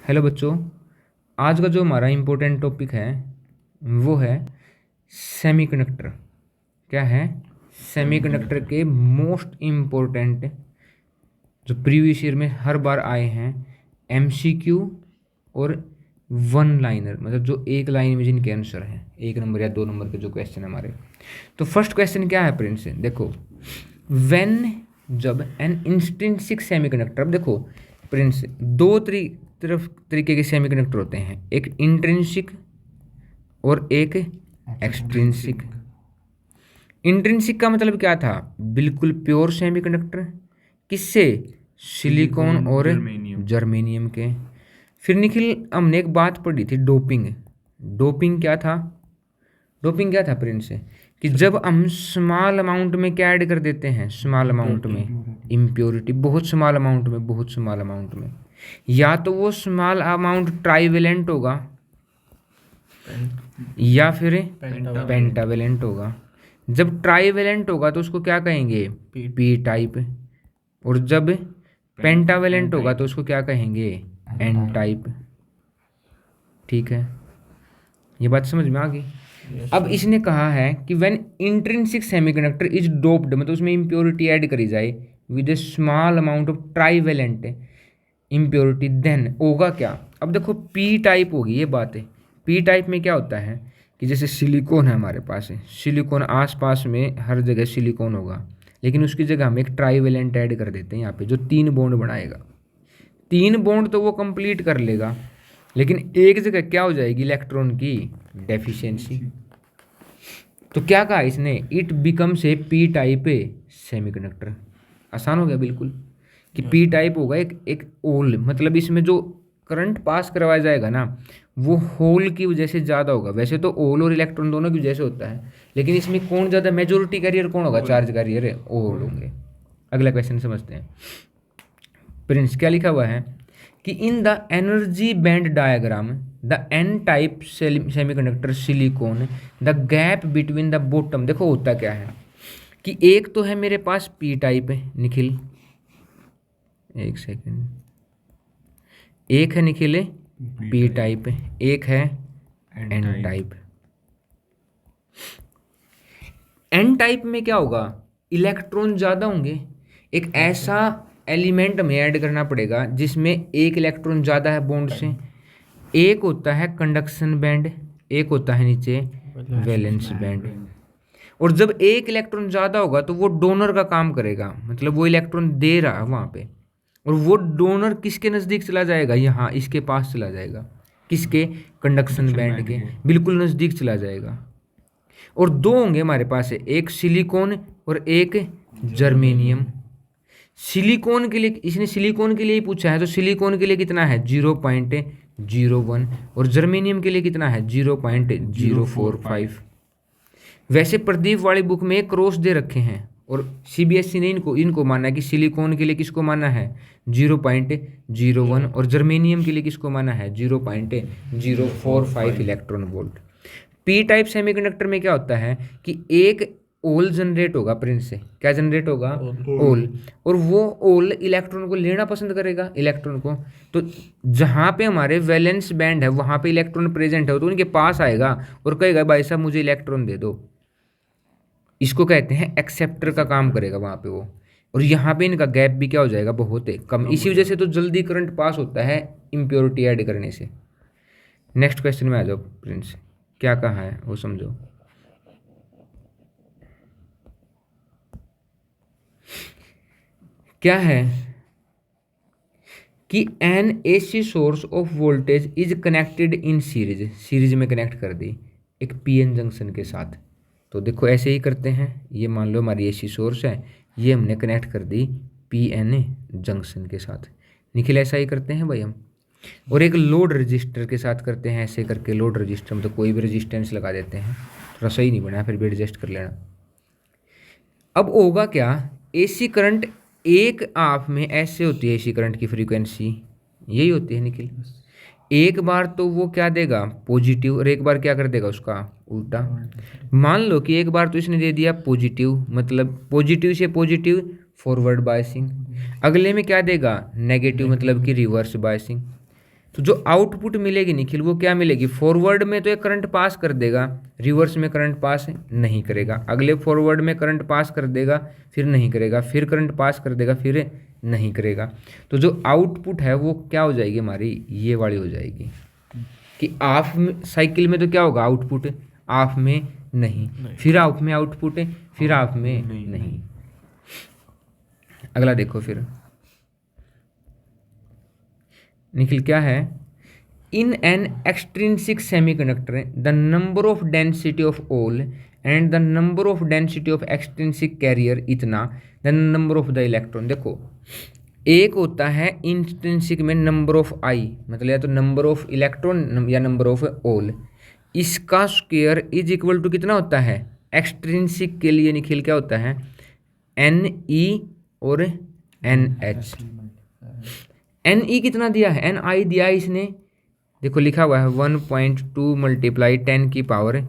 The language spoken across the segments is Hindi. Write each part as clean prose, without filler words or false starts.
हेलो बच्चों, आज का जो हमारा इम्पोर्टेंट टॉपिक है वो है सेमीकंडक्टर। क्या है? सेमीकंडक्टर के मोस्ट इम्पोर्टेंट जो प्रीवियस ईयर में हर बार आए हैं एमसीक्यू और वन लाइनर, मतलब जो एक लाइन में जिनके आंसर हैं 1 नंबर या 2 नंबर के जो क्वेश्चन हमारे। तो फर्स्ट क्वेश्चन क्या है प्रिंस से देखो, व्हेन जब एन इंट्रिंसिक सेमीकंडक्टर। अब देखो प्रिंस, दो तरीके के सेमीकंडक्टर होते हैं, एक इंट्रिंसिक और एक एक्सट्रिंसिक। इंट्रिंसिक का मतलब क्या था? बिल्कुल प्योर सेमीकंडक्टर। किससे? सिलिकॉन और जर्मेनियम के। फिर निखिल, हमने एक बात पढ़ी थी, डोपिंग। डोपिंग क्या था? डोपिंग क्या था प्रिंस? कि जब हम स्मॉल अमाउंट में क्या ऐड कर देते हैं, स्मॉल अमाउंट में इम्प्योरिटी, बहुत स्मॉल अमाउंट में, बहुत स्मॉल अमाउंट में, या तो वो स्मॉल अमाउंट ट्राईवेलेंट होगा या फिर पेंटावेलेंट होगा। जब ट्राईवेलेंट होगा तो उसको क्या कहेंगे? P type. और जब पेंटावेलेंट होगा तो उसको क्या कहेंगे? N type. ठीक है, ये बात समझ में आ गई। अब इसने कहा है कि when intrinsic semiconductor is doped, मतलब उसमें इम्प्योरिटी ऐड करी जाए with a small amount of trivalent impurity, then होगा क्या? अब देखो पी टाइप होगी ये बात है। पी टाइप में क्या होता है कि जैसे सिलिकॉन है हमारे पास है, सिलिकॉन आसपास में हर जगह सिलिकॉन होगा, लेकिन उसकी जगह हम एक ट्राईवेलेंट ऐड कर देते हैं यहाँ पे, जो 3 बॉन्ड बनाएगा। 3 बॉन्ड तो वो कंप्लीट कर लेगा, लेकिन एक जगह क्या हो जाएगी? इलेक्ट्रॉन की डेफिशिएंसी। तो क्या कहा इसने? It becomes A P type semiconductor. आसान हो गया बिल्कुल कि पी टाइप होगा एक होल, मतलब इसमें जो करंट पास करवाया जाएगा ना वो होल की वजह से ज़्यादा होगा। वैसे तो होल और इलेक्ट्रॉन दोनों की वजह से होता है, लेकिन इसमें कौन ज़्यादा मेजोरिटी कैरियर कौन होगा? चार्ज कैरियर है, होल होंगे। अगला क्वेश्चन समझते हैं। प्रिंस क्या लिखा हुआ है कि in the energy band diagram the N type semiconductor silicon the gap between the bottom. देखो होता क्या है कि एक तो है मेरे पास पी टाइप है निखिल, एक सेकेंड, एक है निखिल पी टाइप, एक है एन टाइप। एन टाइप में क्या होगा? इलेक्ट्रॉन ज़्यादा होंगे। एक ऐसा एलिमेंट में ऐड करना पड़ेगा जिसमें एक इलेक्ट्रॉन ज़्यादा है बॉन्ड से। एक होता है कंडक्शन बैंड, एक होता है नीचे वैलेंस बैंड। और जब एक इलेक्ट्रॉन ज़्यादा होगा तो वो डोनर का काम करेगा, मतलब वो इलेक्ट्रॉन दे रहा है वहाँ पे, और वो डोनर किसके नज़दीक चला जाएगा? यहाँ इसके पास चला जाएगा। किसके? कंडक्शन बैंड के बिल्कुल नज़दीक चला जाएगा। और 2 होंगे हमारे पास है, एक सिलिकॉन और एक जर्मेनियम। सिलिकॉन के लिए इसने सिलिकॉन के लिए ही पूछा है, तो सिलिकॉन के लिए कितना है? 0.01, और जर्मेनियम के लिए कितना है? 0.045। वैसे प्रदीप वाली बुक में क्रॉस दे रखे हैं, और सीबीएसई ने इनको माना है कि सिलिकॉन के लिए किसको माना है? 0.01, और जर्मेनियम के लिए किसको माना है? 0.045 electron volt. P type semiconductor में क्या होता है कि एक ओल जनरेट होगा प्रिंस से। क्या जनरेट होगा? ओल। और वो ओल इलेक्ट्रॉन को लेना पसंद करेगा, इलेक्ट्रॉन को। तो जहाँ पे हमारे वैलेंस बैंड है वहाँ पे इलेक्ट्रॉन प्रेजेंट है, तो उनके पास आएगा और कहेगा भाई साहब मुझे इलेक्ट्रॉन दे दो। इसको कहते हैं एक्सेप्टर का काम करेगा वहाँ पे वो। और यहाँ पे इनका गैप भी क्या हो जाएगा? बहुत है कम। इसी वजह से तो जल्दी करंट पास होता है इम्प्योरिटी ऐड करने से। नेक्स्ट क्वेश्चन में आ जाओ प्रिंस, क्या कहा है वो समझो। क्या है कि N AC source of voltage is connected in series. Series में कनेक्ट कर दी एक पीएन जंक्शन के साथ। तो देखो ऐसे ही करते हैं, ये मान लो हमारी एसी सोर्स है, ये हमने कनेक्ट कर दी पीएन जंक्शन के साथ। निखिल ऐसा ही करते हैं भाई हम। और एक लोड रजिस्टर के साथ करते हैं, ऐसे करके लोड रजिस्टर, मतलब कोई भी रजिस्टेंस लगा देते हैं। थोड़ा सही नहीं बना, फिर भी एडजस्ट कर लेना। अब होगा क्या? एसी करंट एक आप में ऐसे होती है, एसी करंट की फ्रीक्वेंसी यही होती है निखिल। एक बार तो वो क्या देगा? पॉजिटिव, और एक बार क्या कर देगा? उसका उल्टा। मान लो कि एक बार तो इसने दे दिया पॉजिटिव, मतलब पॉजिटिव से पॉजिटिव फॉरवर्ड बायसिंग। अगले में क्या देगा? नेगेटिव, मतलब कि रिवर्स बायसिंग। तो जो आउटपुट मिलेगी निखिल वो क्या मिलेगी, फॉरवर्ड में तो ये करंट पास कर देगा, रिवर्स में करंट पास नहीं करेगा, अगले फॉरवर्ड में करंट पास कर देगा फिर नहीं करेगा, फिर करंट पास कर देगा फिर नहीं करेगा। तो जो आउटपुट है वो क्या हो जाएगी हमारी, ये वाली हो जाएगी कि ऑफ में साइकिल में तो क्या होगा आउटपुट, ऑफ में नहीं, फिर ऑफ में आउटपुट है, फिर ऑफ में नहीं। अगला देखो फिर निखिल क्या है, in an extrinsic semiconductor the number of density of hole and the number of density of extrinsic carrier इतना the number of the electron. देखो एक होता है इंट्रिंसिक में नंबर ऑफ आई, मतलब या तो नंबर ऑफ इलेक्ट्रॉन या नंबर ऑफ होल, इसका स्क्वायर इज इक्वल टू कितना होता है, एक्सट्रिंसिक के लिए निखिल क्या होता है, एन ई और एन एच। एन ई कितना दिया है, एन आई दिया है इसने, देखो लिखा हुआ है 1.2 मल्टीप्लाई 10 की पावर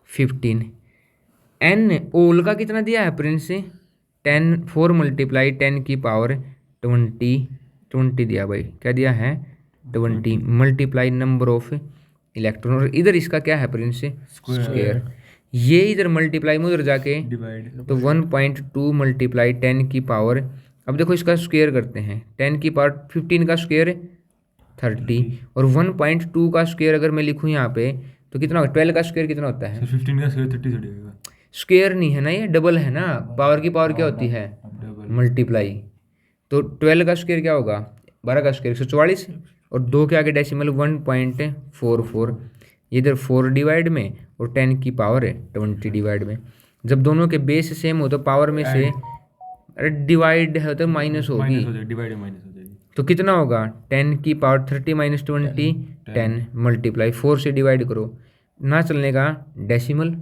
15। एन ओल का कितना दिया है प्रिंस, 4 मल्टीप्लाई 10 की पावर 20 दिया भाई, क्या दिया है 20 मल्टीप्लाई नंबर ऑफ इलेक्ट्रॉन, और इधर इसका क्या है प्रिंस स्क्वायर, ये इधर मल्टीप्लाई में उधर जाके डिवाइड, तो 1.2 मल्टीप्लाई 10 की पावर, अब देखो इसका स्क्वायर करते हैं, 10 की पावर 15 का स्क्वायर 30 और 1.2 का स्क्वायर अगर मैं लिखूँ यहाँ पे तो कितना होगा, 12 का स्क्वायर कितना होता है, 15 का स्क्वायर 30 होगा, स्क्वायर नहीं है ना ये, डबल है ना, पावर की पावर क्या होती है मल्टीप्लाई, तो 12 का स्क्वायर क्या होगा 12 का स्क्वायर 144 और 2 के आगे डेसिमल 1.44, इधर 4 डिवाइड में और 10 की पावर 20 डिवाइड में, जब दोनों के बेस सेम हो तो पावर में से अरे डिवाइड है तो माइनस होगी, डिवाइड माइनस हो जाएगी, तो कितना होगा 10 की पावर 30 माइनस 20 10 मल्टीप्लाई 4 से डिवाइड करो, ना चलने का डेसिमल,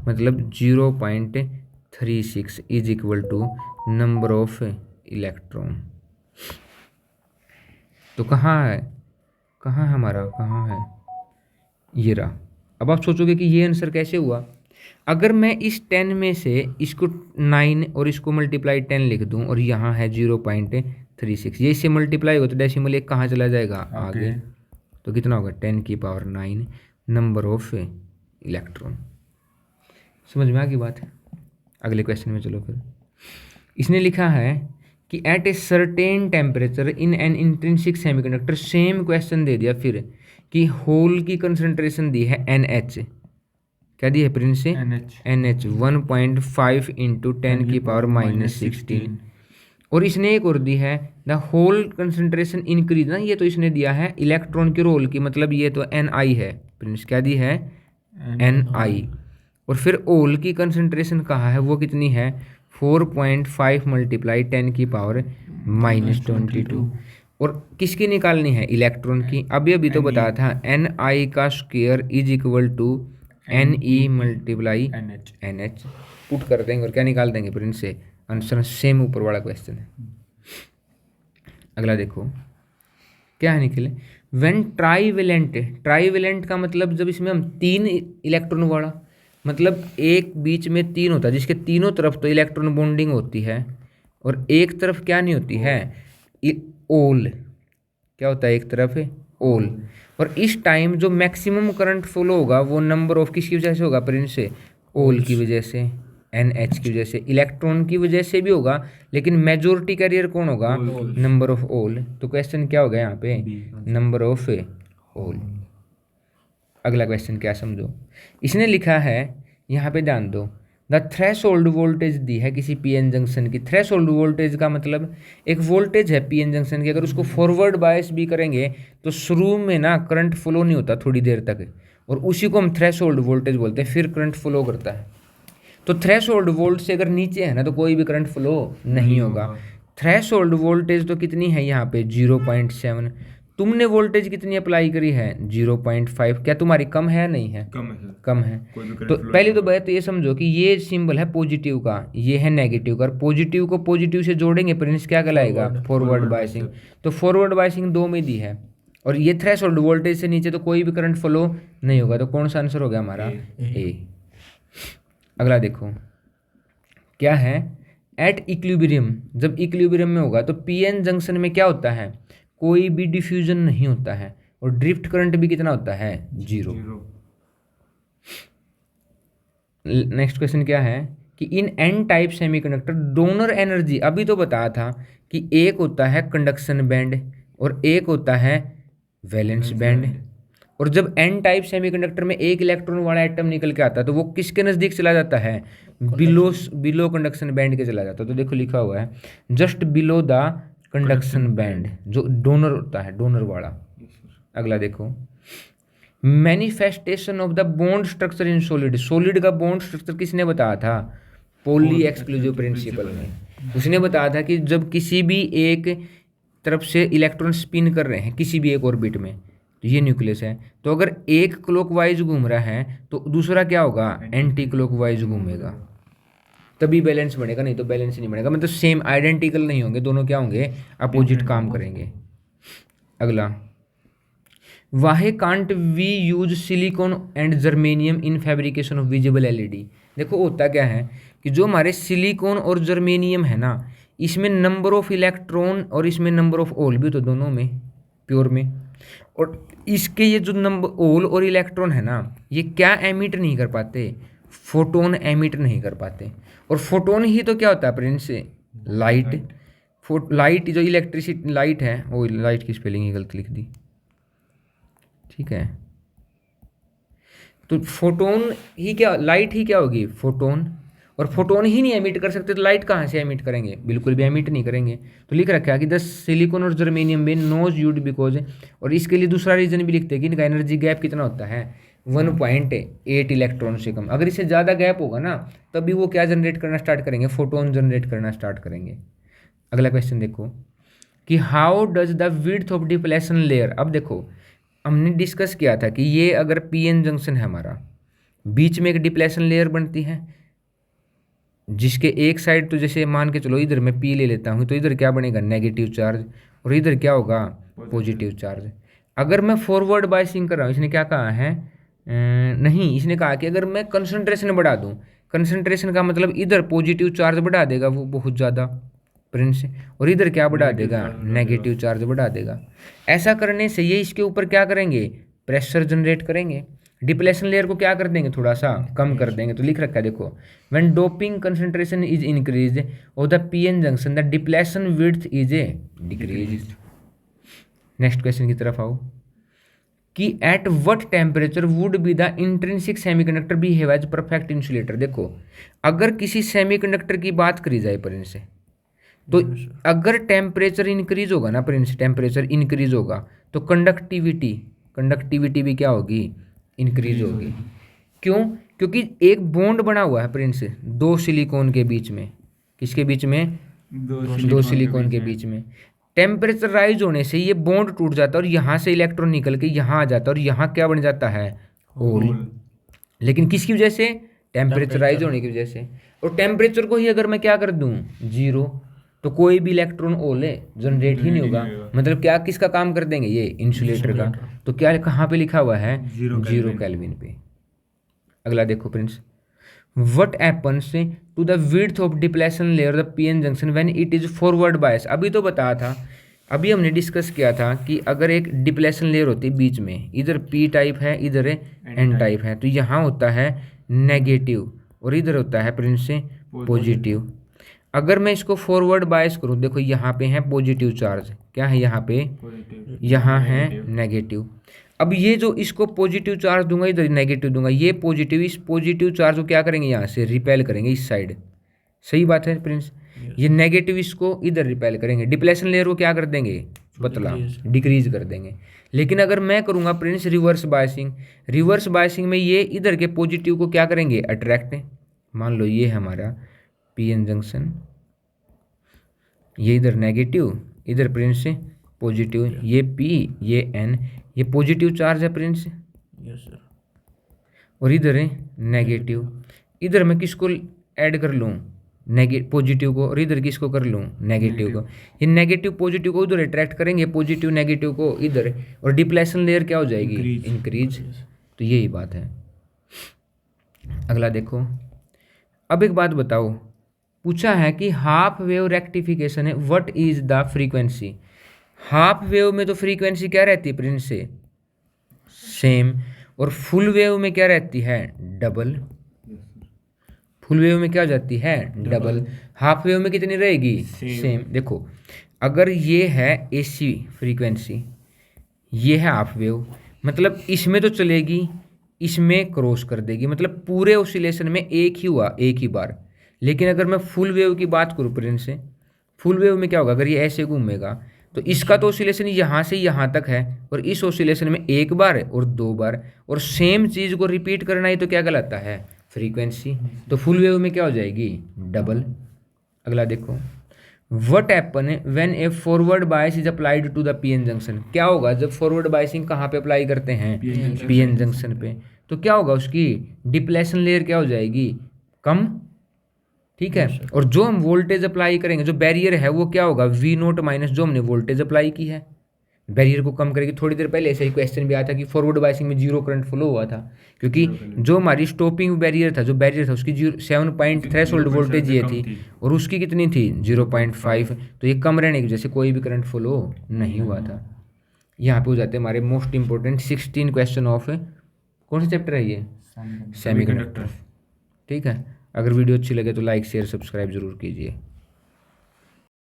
मतलब 0.36 is equal to number of electron. तो कहाँ है हमारा, कहाँ है, ये रहा। अब आप सोचोगे कि ये आंसर कैसे हुआ, अगर मैं इस 10 में से इसको 9 और इसको मल्टीप्लाई 10 लिख दूं और यहाँ है 0.36, ये इससे मल्टीप्लाई हो तो डेसिमल एक कहाँ चला जाएगा आगे, तो कितना होगा 10 की पावर 9 नंबर ऑफ इलेक्ट्रॉन। समझ में आ गई बात है। अगले क्वेश्चन में चलो फिर, इसने लिखा है कि at a certain temperature in an intrinsic semiconductor, same question दे दिया फिर कि होल की कंसंट्रेशन दी है NH, क्या दी है प्रिंस से NH 1.5 इंटू 10 की पावर -16, और इसने एक और दी है द होल कंसंट्रेशन इंक्रीज ना, ये तो इसने दिया है इलेक्ट्रॉन के रोल की, मतलब ये तो Ni है प्रिंस, क्या दी है Ni, और फिर होल की कंसंट्रेशन कहाँ है, वो कितनी है 4.5 मल्टीप्लाई 10 की पावर -22, और किसकी निकालनी है इलेक्ट्रॉन की, अभी तो बताया था Ni का square is equal to Ne multiply NH, put कर देंगे और क्या निकाल देंगे प्रिंस से आंसर, सेम ऊपर वाला क्वेश्चन है। अगला देखो क्या है निकले, व्हेन ट्राईवेलेंट का मतलब जब इसमें हम 3 इलेक्ट्रॉन वाला, मतलब एक बीच में 3 होता है जिसके तीनों तरफ तो इलेक्ट्रॉन बॉन्डिंग होती है और एक तरफ क्या नहीं होती है, ओल, क्या होता है एक तरफ है ओल, और इस टाइम जो मैक्सिमम करंट फ्लो होगा वो नंबर ऑफ किसकी वजह से होगा प्रिंस से, ओल की वजह से, NH की वजह से, इलेक्ट्रॉन की वजह से भी होगा लेकिन मेजोरिटी कैरियर कौन होगा, नंबर ऑफ ओल। तो क्वेश्चन क्या होगा यहाँ पे, नंबर ऑफ ओल। अगला क्वेश्चन क्या समझो, इसने लिखा है यहाँ पे ध्यान दो, द थ्रेशोल्ड वोल्टेज दी है किसी पीएन जंक्शन की। थ्रेशोल्ड वोल्टेज का मतलब एक वोल्टेज है पीएन जंक्शन की, अगर उसको फॉरवर्ड बायस भी करेंगे तो शुरू में ना करंट फ्लो नहीं होता थोड़ी देर तक, और उसी को हम थ्रेशोल्ड वोल्टेज बोलते हैं, फिर करंट फ्लो करता है। तो थ्रेशोल्ड वोल्ट से अगर नीचे है ना तो कोई भी करंट फ्लो नहीं होगा। थ्रेशोल्ड वोल्टेज तो कितनी है यहाँ पे 0.7, तुमने वोल्टेज कितनी अप्लाई करी है 0.5, क्या तुम्हारी कम है नहीं है, कम है। तो पहले तो बात ये समझो कि ये सिंबल है पॉजिटिव का, ये है नेगेटिव का, और पॉजिटिव को पॉजिटिव से जोड़ेंगे प्रिंस क्या कहलाएगा, फॉरवर्ड बायसिंग। तो फॉरवर्ड बायसिंग 2 में दी है और ये थ्रेशोल्ड वोल्टेज से नीचे तो कोई भी करंट फ्लो नहीं होगा, तो कौन सा आंसर हो गया हमारा ए। अगला देखो क्या है, एट इक्विलिब्रियम, जब इक्विलिब्रियम में होगा तो पीएन जंक्शन में क्या होता है, कोई भी डिफ्यूजन नहीं होता है, और ड्रिफ्ट करंट भी कितना होता है, 0। नेक्स्ट क्वेश्चन क्या है कि in an type semiconductor donor energy, अभी तो बताया था कि एक होता है कंडक्शन बैंड और एक होता है वैलेंस बैंड। और जब एन टाइप सेमीकंडक्टर में एक इलेक्ट्रॉन वाला एटम निकल के आता है तो वो किसके नज़दीक चला जाता है, बिलो कंडक्शन बैंड के चला जाता है। तो देखो लिखा हुआ है just below the conduction band, जो डोनर होता है, डोनर वाला। अगला देखो manifestation of the bond structure in solid, solid का बॉन्ड स्ट्रक्चर किसने बताया था, पॉली एक्सक्लूसिव प्रिंसिपल में। उसने बताया था कि जब किसी भी एक तरफ से इलेक्ट्रॉन स्पिन कर रहे हैं किसी भी एक ऑर्बिट में, तो ये न्यूक्लियस है, तो अगर एक क्लॉकवाइज घूम रहा है तो दूसरा क्या होगा, एंटी क्लॉकवाइज घूमेगा, तभी बैलेंस बनेगा, नहीं तो बैलेंस नहीं बनेगा। मतलब सेम आइडेंटिकल नहीं होंगे, दोनों क्या होंगे, अपोजिट काम करेंगे। अगला why can't we use silicon and germanium in fabrication of visible LED. देखो होता क्या है कि जो हमारे सिलिकॉन और जर्मेनियम है ना, इसमें नंबर ऑफ इलेक्ट्रॉन और इसमें नंबर ऑफ होल भी, तो दोनों में प्योर में, और इसके ये जो नंबर होल और इलेक्ट्रॉन है ना, ये क्या एमिट नहीं कर पाते, फोटोन एमिट नहीं कर पाते। और फोटोन ही तो क्या होता है प्रिंस, लाइट। लाइट जो इलेक्ट्रिसिटी लाइट है, वो लाइट की स्पेलिंग ही गलत लिख दी, ठीक है। तो फोटोन ही क्या, लाइट ही क्या होगी, फोटोन। और फोटोन ही नहीं एमिट कर सकते तो लाइट कहाँ से एमिट करेंगे, बिल्कुल भी एमिट नहीं करेंगे। तो लिख रखा है कि द सिलिकॉन और जर्मेनियम में नोज यूड बिकॉज, और इसके लिए दूसरा रीजन भी लिखते हैं कि इनका एनर्जी गैप कितना होता है, 1.8 इलेक्ट्रॉन से कम। अगर इससे ज़्यादा गैप होगा ना तभी वो क्या जनरेट करना स्टार्ट करेंगे, फोटोन जनरेट करना स्टार्ट करेंगे। अगला क्वेश्चन देखो कि how does the width of depletion layer. अब देखो हमने डिस्कस किया था कि ये अगर पीएन जंक्शन है हमारा, बीच में एक डिप्लेशन लेयर बनती है जिसके एक साइड, तो जैसे मान के चलो इधर मैं पी ले लेता हूँ, तो इधर क्या बनेगा, नेगेटिव चार्ज, और इधर क्या होगा, पॉजिटिव चार्ज। अगर मैं फॉरवर्ड बायसिंग कर रहा हूँ, इसने क्या कहा है, नहीं, इसने कहा कि अगर मैं कंसंट्रेशन बढ़ा दूँ, कंसंट्रेशन का मतलब इधर पॉजिटिव चार्ज बढ़ा देगा वो बहुत ज़्यादा प्रिंस, और इधर क्या बढ़ा देगा, नेगेटिव चार्ज बढ़ा देगा। ऐसा करने से ये इसके ऊपर क्या करेंगे, प्रेशर जनरेट करेंगे, डिप्लेशन लेयर को क्या कर देंगे, थोड़ा सा कम कर देंगे। तो लिख रखा है देखो, when doping concentration is increase of the PN junction the depletion width is a decrease. Next question की तरफ आओ कि at what temperature would be the intrinsic semiconductor behave as perfect insulator. देखो अगर किसी सेमीकंडक्टर की बात करी जाए प्रिंस से, तो अगर टेम्परेचर इंक्रीज होगा ना प्रिंस, टेम्परेचर इंक्रीज होगा तो कंडक्टिविटी भी क्या होगी, इंक्रीज होगी। क्यों, क्योंकि एक बॉन्ड बना हुआ है प्रिंस दो सिलिकॉन के बीच में, किसके बीच में, दो सिलिकॉन के बीच में। टेम्परेचर राइज होने से ये बॉन्ड टूट जाता है और यहाँ से इलेक्ट्रॉन निकल के यहाँ आ जाता है और यहाँ क्या बन जाता है, होल। लेकिन किसकी वजह से, टेम्परेचर राइज होने की वजह से। और टेम्परेचर को ही अगर मैं क्या कर दूँ 0, तो कोई भी इलेक्ट्रॉन होल जनरेट ही नहीं होगा। मतलब क्या, किसका काम कर देंगे, ये इंसुलेटर का। तो क्या कहाँ पे लिखा हुआ है, 0 केल्विन पे। अगला देखो prince, what happens to the width of depletion layer the PN junction when it is forward bias. अभी तो बताया था, अभी हमने डिस्कस किया था कि अगर एक डिप्लेशन लेयर होती है बीच में, इधर पी टाइप है इधर एन टाइप है, तो यहाँ होता है नेगेटिव और इधर होता है प्रिंस से पॉजिटिव। अगर मैं इसको फॉरवर्ड बायस करूँ, देखो यहाँ पे है पॉजिटिव चार्ज, क्या है यहाँ पे, यहाँ है नेगेटिव। अब ये जो इसको पॉजिटिव चार्ज दूंगा, इधर नेगेटिव दूंगा, ये पॉजिटिव, इस पॉजिटिव चार्ज को क्या करेंगे, यहाँ से रिपेल करेंगे इस साइड। सही बात है प्रिंस, ये नेगेटिव इसको इधर रिपेल करेंगे, डिप्लेशन लेयर को क्या कर देंगे, पतला, डिक्रीज कर देंगे। लेकिन अगर मैं करूँगा Prince reverse biasing, reverse biasing में ये इधर के पॉजिटिव को क्या करेंगे, अट्रैक्ट। मान लो ये है हमारा पीएन जंक्शन, ये इधर नेगेटिव, इधर प्रिंस से पॉजिटिव, ये पी ये एन, ये पॉजिटिव चार्ज है प्रिंस, यस सर, और इधर है नेगेटिव। इधर मैं किसको ऐड कर लूँ, पॉजिटिव को, और इधर किसको कर लूँ, नेगेटिव को। ये नेगेटिव पॉजिटिव को उधर अट्रैक्ट करेंगे, पॉजिटिव नेगेटिव को इधर, और डिप्लेशन लेयर क्या हो जाएगी, इंक्रीज। तो यही बात है। अगला देखो, अब एक बात बताओ, पूछा है कि हाफ वेव रेक्टिफिकेशन है, what is the frequency. Half wave में तो फ्रीक्वेंसी क्या रहती है प्रिंस से, सेम। और फुल वेव में क्या रहती है? डबल। फुल वेव में क्या हो जाती है? डबल। हाफ वेव में कितनी रहेगी? सेम। देखो अगर ये है एसी फ्रीक्वेंसी, ये है हाफ वेव, मतलब इसमें तो चलेगी, इसमें क्रॉस कर देगी, मतलब पूरे ऑसिलेशन में एक ही हुआ, एक ही बार। लेकिन अगर मैं फुल वेव की बात करूँ प्रिंस से, फुल वेव में क्या होगा? अगर ये ऐसे घूमेगा तो इसका तो ऑसिलेशन यहाँ से यहाँ तक है, और इस ऑसिलेशन में एक बार और दो बार, और सेम चीज़ को रिपीट करना ही तो क्या कहलाता है? फ्रीक्वेंसी। तो फुल वेव में क्या हो जाएगी? डबल। अगला देखो, what happen when a forward bias is applied to the PN junction. क्या होगा जब फॉरवर्ड बायसिंग कहाँ पे अप्लाई करते हैं? पीएन जंक्शन पे। तो क्या होगा? उसकी डिप्लेशन लेयर क्या हो जाएगी? कम। ठीक है। और जो हम वोल्टेज अप्लाई करेंगे, जो बैरियर है वो क्या होगा? वी नोट माइनस जो हमने वोल्टेज अप्लाई की है, बैरियर को कम करेगी। थोड़ी देर पहले ऐसा ही क्वेश्चन भी आया था कि फॉरवर्ड बायसिंग में जीरो करंट फ्लो हुआ था, क्योंकि जो हमारी स्टॉपिंग बैरियर था, जो बैरियर था उसकी 7 पॉइंट थ्रेशोल्ड वोल्टेज ये थी, और उसकी कितनी थी? 0.5। तो ये कम रहने की वजह से कोई भी करंट फ्लो नहीं हुआ था। यहाँ पे हो जाते हैं हमारे मोस्ट इंपॉर्टेंट 16 क्वेश्चन ऑफ कौन सा चैप्टर है ये? सेमीकंडक्टर। ठीक है। अगर वीडियो अच्छी लगे तो लाइक शेयर सब्सक्राइब जरूर कीजिए।